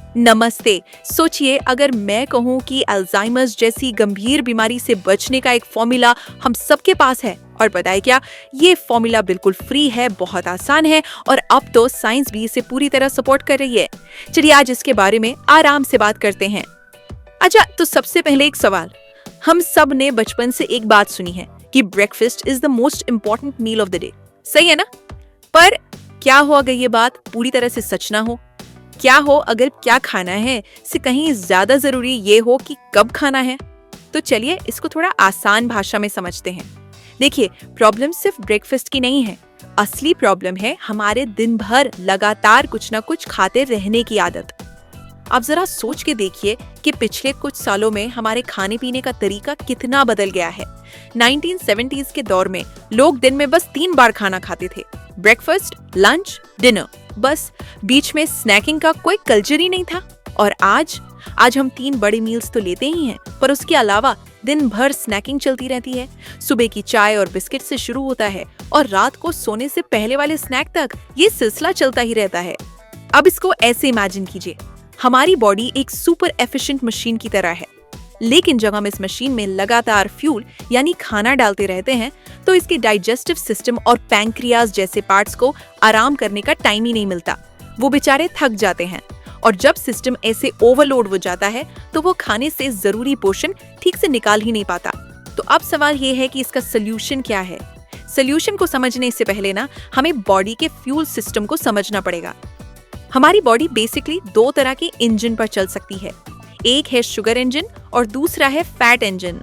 नमस्ते। सोचिए अगर मैं कहूँ कि अल्जाइमर्स जैसी गंभीर बीमारी से बचने का एक फॉर्मूला हम सबके पास है, और पता है क्या, ये फॉर्मूला बिल्कुल फ्री है, बहुत आसान है और अब तो साइंस भी इसे पूरी तरह सपोर्ट कर रही है। चलिए आज इसके बारे में आराम से बात करते हैं। अच्छा, तो सबसे पहले एक सवाल। हम सब ने बचपन से एक बात सुनी है कि breakfast is the most important meal of the day, सही है ना? पर क्या हो अगर ये बात पूरी तरह से सच ना हो? क्या हो अगर क्या खाना है से कहीं ज्यादा जरूरी ये हो कि कब खाना है? तो चलिए इसको थोड़ा आसान भाषा में समझते हैं। देखिए, प्रॉब्लम सिर्फ ब्रेकफास्ट की नहीं है। असली प्रॉब्लम है हमारे दिन भर लगातार कुछ ना कुछ खाते रहने की आदत। आप जरा सोच के देखिए कि पिछले कुछ सालों में हमारे खाने पीने का तरीका कितना बदल गया है। 1970s के दौर में लोग दिन में बस 3 बार खाना खाते थे, ब्रेकफास्ट, लंच, डिनर। बस बीच में स्नैकिंग का कोई कल्चर ही नहीं था। और आज हम 3 बड़े मील्स तो लेते ही हैं, पर उसके अलावा दिन भर स्नैकिंग चलती रहती है। सुबह की चाय और बिस्किट से शुरू होता है और रात को सोने से पहले वाले स्नैक तक ये सिलसिला चलता ही रहता है। अब इसको ऐसे इमेजिन कीजिए, हमारी बॉडी एक सुपर एफिशिएंट मशीन की तरह है, लेकिन जब हम इस मशीन में लगातार फ्यूल यानी खाना डालते रहते हैं तो इसके डाइजेस्टिव सिस्टम और पैंक्रियाज जैसे पार्ट्स को आराम करने का टाइम ही नहीं मिलता। वो बेचारे थक जाते हैं और जब सिस्टम ऐसे ओवरलोड हो जाता है तो वो खाने से जरूरी पोषण ठीक से निकाल ही नहीं पाता। तो अब सवाल ये है कि इसका सोल्यूशन क्या है? सोल्यूशन को समझने से पहले ना हमें बॉडी के फ्यूल सिस्टम को समझना पड़ेगा। हमारी बॉडी बेसिकली 2 तरह के इंजन पर चल सकती है। एक है शुगर इंजन और दूसरा है फैट इंजन।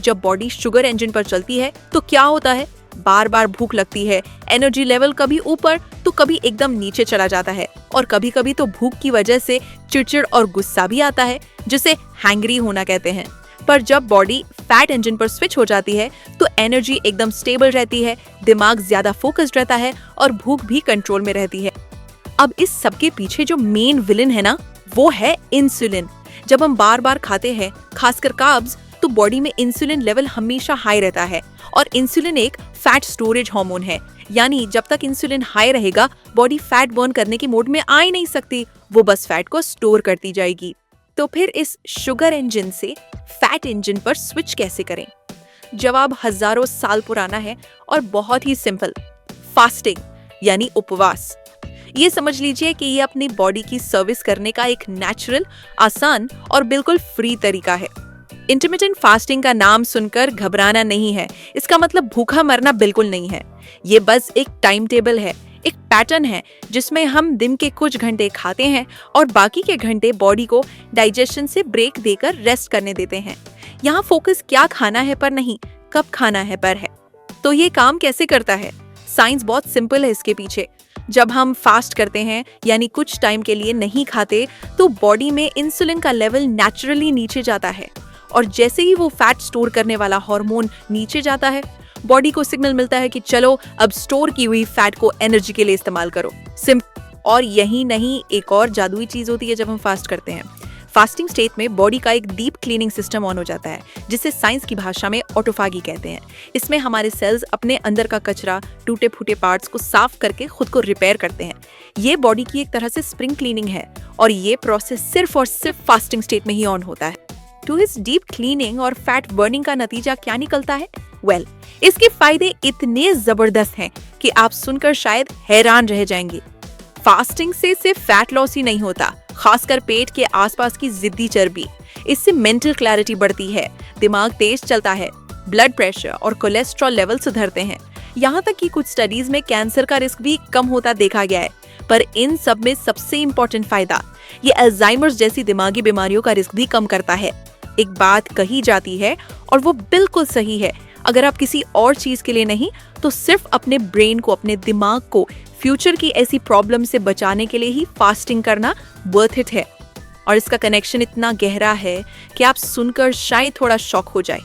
जब बॉडी शुगर इंजन पर चलती है तो क्या होता है? बार बार भूख लगती है, एनर्जी लेवल कभी ऊपर तो कभी एकदम नीचे चला जाता है और कभी कभी तो भूख की वजह से चिड़चिड़ और गुस्सा भी आता है, जिसे हैंग्री होना कहते हैं। पर जब बॉडी फैट इंजन पर स्विच हो जाती है तो एनर्जी एकदम स्टेबल रहती है, दिमाग ज्यादा फोकस्ड रहता है और भूख भी कंट्रोल में रहती है। अब इस सबके पीछे जो मेन विलन है ना, वो है इंसुलिन। जब हम बार बार खाते हैं, खासकर कार्ब्स, तो बॉडी में इंसुलिन लेवल हमेशा हाई रहता है और इंसुलिन एक फैट स्टोरेज हार्मोन है। यानी जब तक इंसुलिन हाई रहेगा, बॉडी फैट बर्न करने के मोड में आ ही नहीं सकती, वो बस फैट को स्टोर करती जाएगी। तो फिर इस शुगर इंजन से फैट इंजन पर स्विच कैसे करें? जवाब हजारों साल पुराना है और बहुत ही सिंपल, फास्टिंग यानी उपवास। ये समझ लीजिए कि ये अपनी बॉडी की सर्विस करने का एक नेचुरल, आसान और बिल्कुल फ्री तरीका है। इंटरमिटेंट फास्टिंग का नाम सुनकर घबराना नहीं है, इसका मतलब भूखा मरना बिल्कुल नहीं है। ये बस एक टाइम टेबल है, एक पैटर्न है जिसमें हम दिन के कुछ घंटे खाते हैं और बाकी के घंटे बॉडी को डाइजेशन से ब्रेक देकर रेस्ट करने देते हैं। यहाँ फोकस क्या खाना है पर नहीं, कब खाना है पर है। तो ये काम कैसे करता है? साइंस बहुत सिंपल है इसके पीछे। जब हम फास्ट करते हैं यानी कुछ टाइम के लिए नहीं खाते, तो बॉडी में इंसुलिन का लेवल नेचुरली नीचे जाता है और जैसे ही वो फैट स्टोर करने वाला हार्मोन नीचे जाता है, बॉडी को सिग्नल मिलता है कि चलो अब स्टोर की हुई फैट को एनर्जी के लिए इस्तेमाल करो। और यही नहीं, एक और जादुई चीज होती है जब हम फास्ट करते हैं। फास्टिंग स्टेट में बॉडी का एक डीप क्लीनिंग सिस्टम ऑन हो जाता है, जिसे साइंस की भाषा में ऑटोफागी कहते हैं। इसमें हमारे सेल्स अपने अंदर का कचरा, टूटे फूटे पार्ट्स को साफ करके खुद को रिपेयर करते हैं। ये बॉडी की एक तरह से स्प्रिंग क्लीनिंग है और ये प्रोसेस सिर्फ और सिर्फ फास्टिंग स्टेट में ही ऑन होता है। तो इस डीप क्लीनिंग और फैट बर्निंग का नतीजा क्या निकलता है? इसके फायदे इतने जबरदस्त हैं कि आप सुनकर शायद हैरान रह जाएंगे। फास्टिंग से सिर्फ फैट लॉस ही नहीं होता, खासकर पेट के आसपास की जिद्दी चर्बी। इससे मेंटल क्लैरिटी बढ़ती है, दिमाग तेज चलता है, ब्लड प्रेशर और कोलेस्ट्रॉल लेवल सुधरते हैं। यहाँ तक कि कुछ स्टडीज में कैंसर का रिस्क भी कम होता देखा गया है। पर इन सब में सबसे इम्पोर्टेंट फायदा, ये अल्जाइमर्स जैसी दिमागी बीमारियों का रिस्क भी कम करता है। एक बात कही जाती है और वो बिल्कुल सही है, अगर आप किसी और चीज के लिए नहीं तो सिर्फ अपने ब्रेन को, अपने दिमाग को फ्यूचर की ऐसी प्रॉब्लम से बचाने के लिए ही फास्टिंग करना वर्थ इट है। और इसका कनेक्शन इतना गहरा है कि आप सुनकर शायद थोड़ा शॉक हो जाए।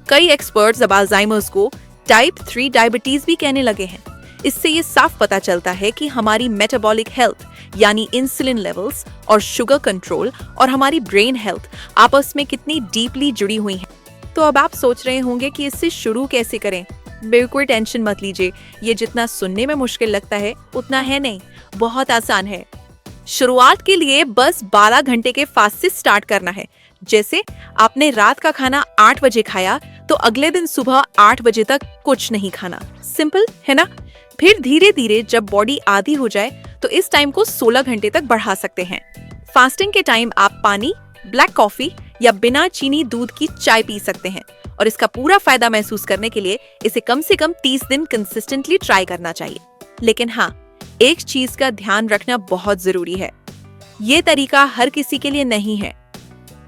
कई एक्सपर्ट्स अब अल्जाइमर्स को टाइप 3 डायबिटीज भी कहने लगे हैं। इससे ये साफ पता चलता है कि हमारी मेटाबॉलिक हेल्थ यानी इंसुलिन लेवल्स और शुगर कंट्रोल और हमारी ब्रेन हेल्थ आपस में कितनी डीपली जुड़ी हुई हैं। तो अब आप सोच रहे होंगे कि इससे शुरू कैसे करें? बिल्कुल टेंशन मत लीजिए, ये जितना सुनने में मुश्किल लगता है उतना है नहीं, बहुत आसान है। शुरुआत के लिए बस 12 घंटे के फास्ट से स्टार्ट करना है। जैसे आपने रात का खाना 8 बजे खाया तो अगले दिन सुबह 8 बजे तक कुछ नहीं खाना। सिंपल है ना? फिर धीरे धीरे जब बॉडी आदी हो जाए तो इस टाइम को 16 घंटे तक बढ़ा सकते हैं। फास्टिंग के टाइम आप पानी, ब्लैक कॉफी या बिना चीनी दूध की चाय पी सकते हैं और इसका पूरा फायदा महसूस करने के लिए इसे कम से कम 30 दिन कंसिस्टेंटली ट्राई करना चाहिए। लेकिन हाँ, एक चीज का ध्यान रखना बहुत जरूरी है, ये तरीका हर किसी के लिए नहीं है।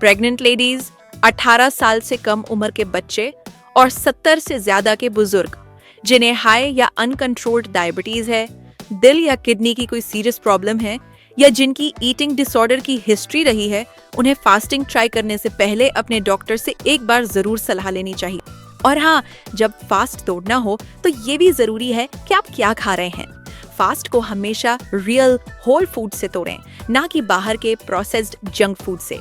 प्रेग्नेंट लेडीज, 18 साल से कम उम्र के बच्चे और 70 से ज्यादा के बुजुर्ग जिन्हें हाई या अनकंट्रोल्ड डायबिटीज है, दिल या किडनी की कोई सीरियस प्रॉब्लम है या जिनकी ईटिंग डिसऑर्डर की हिस्ट्री रही है, उन्हें फास्टिंग ट्राई करने से पहले अपने डॉक्टर से एक बार जरूर सलाह लेनी चाहिए। और हाँ, जब फास्ट तोड़ना हो तो ये भी जरूरी है कि आप क्या खा रहे हैं। फास्ट को हमेशा रियल होल फूड से तोड़ें, ना कि बाहर के प्रोसेस्ड जंक फूड से।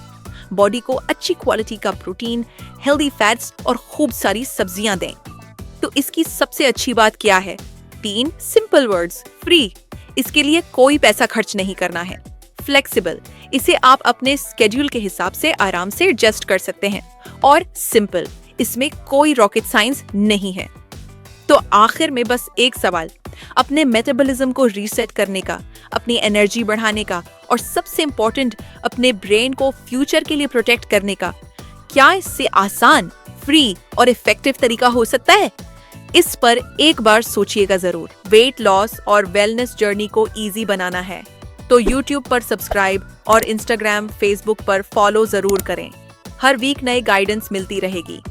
बॉडी को अच्छी क्वालिटी का प्रोटीन, हेल्दी फैट्स और खूब सारी सब्जियां दें। तो इसकी सबसे अच्छी बात क्या है? 3 सिंपल वर्ड्स, फ्री। इसके लिए कोई पैसा खर्च नहीं करना है। फ्लेक्सिबल, इसे आप अपने स्केड्यूल के हिसाब से आराम से एडजस्ट कर सकते हैं। और सिंपल, इसमें कोई रॉकेट साइंस नहीं है। तो आखिर में बस एक सवाल, अपने मेटाबॉलिज्म को रीसेट करने का, अपनी एनर्जी बढ़ाने का और सबसे इंपॉर्टेंट अपने ब्रेन को फ्यूचर के लिए प्रोटेक्ट करने का, क्या इससे आसान, फ्री और इफेक्टिव तरीका हो सकता है? इस पर एक बार सोचिएगा जरूर। वेट लॉस और वेलनेस जर्नी को इजी बनाना है तो YouTube पर सब्सक्राइब और Instagram, Facebook पर फॉलो जरूर करें। हर वीक नए गाइडेंस मिलती रहेगी।